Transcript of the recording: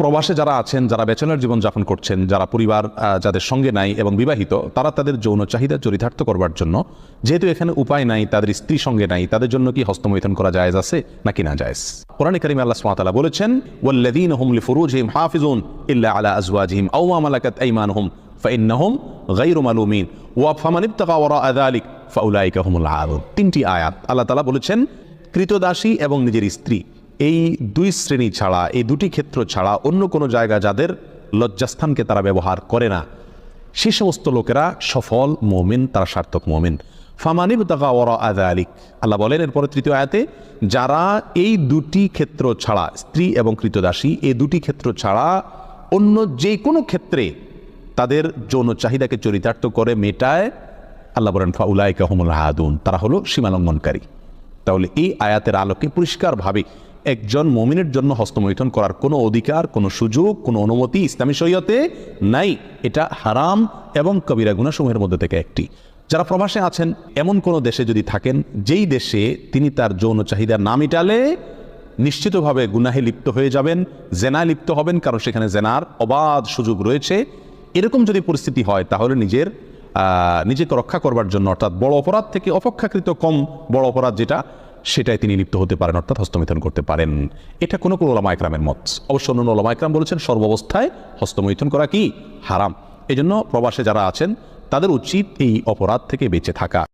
প্রবাসে যারা আছেন, যারা ব্যাচেলর জীবন যাপন করছেন, যারা পরিবার যাদের সঙ্গে নাই এবং বিবাহিত, তারা তাদের যৌন চাহিদা চরিতার্থ করবার জন্য, যেহেতু এখানে উপায় নাই, তাদের স্ত্রী সঙ্গে নাই, তাদের জন্য কি হস্তমৈথুন করা জায়েজ আছে নাকি না জায়েজ? কোরআনে কারিমে আল্লাহ সুবহানাহু ওয়া তাআলা বলেছেন, ওয়াল্লাযীনা হুম লিফুরুজিহিম হাফিজুন ইল্লা আলা আজওয়াজিহিম আও মা মালাকাত আইমানুহুম ফাইন্নাহুম গায়রু মালুমিন ওয়া ফামান ইবতাগা ওয়ারাআ যালিক ফাউলাইকা হুমুল আদুন। তিনটি আয়াত আল্লাহ তাআলা বলেছেন, কৃতদাসী এবং নিজের স্ত্রী, এই দুই শ্রেণী ছাড়া, এই দুটি ক্ষেত্র ছাড়া অন্য কোনো জায়গা যাদের লজ্জাস্থানকে তারা ব্যবহার করে না, সে সমস্ত লোকেরা সফল মুমিন, তারা সার্থক মুমিন। ফামান ইবতাগা ওয়ারাআ যালিক, আল্লাহ বলেন এরপরে তৃতীয় আয়াতে, যারা এই দুটি ক্ষেত্র ছাড়া, স্ত্রী এবং কৃতদাসী, এই দুটি ক্ষেত্র ছাড়া অন্য যে কোনো ক্ষেত্রে তাদের যৌন চাহিদাকে চরিতার্থ করে মেটায়, আল্লাহ বলেন ফাউলাইকা হুমুল আদুন, তারা হলো সীমালঙ্ঘনকারী। তাহলে এই আয়াতের আলোকে পরিষ্কারভাবে একজন মুমিনের জন্য হস্তমৈথুন করার কোনো অধিকার, কোনো সুযোগ, কোনো অনুমতি ইসলামী শরীয়তে নাই। এটা হারাম এবং কবিরা গুনাহসমূহের মধ্যে থেকে একটি। যারা প্রবাসে আছেন, এমন কোনো দেশে যদি থাকেন যেই দেশে তিনি তার যৌন চাহিদা না মিটালে নিশ্চিতভাবে গুনাহে লিপ্ত হয়ে যাবেন, জেনায় লিপ্ত হবেন, কারণ সেখানে জেনার অবাধ সুযোগ রয়েছে, এরকম যদি পরিস্থিতি হয়, তাহলে নিজেকে রক্ষা করবার জন্য, অর্থাৎ বড় অপরাধ থেকে অপেক্ষাকৃত কম বড় অপরাধ যেটা, সেটাই তিনি লিপ্ত হতে পারেন, অর্থাৎ হস্তমৈথুন করতে পারেন। এটা কোনো উলামা ইকরামের মত। অবশ্য অন্য উলামা ইকরাম বলেছেন সর্বাবস্থায় হস্তমৈথুন করা কি হারাম। এজন্য প্রবাসে যারা আছেন তাদের উচিত এই অপরাধ থেকে বেঁচে থাকা।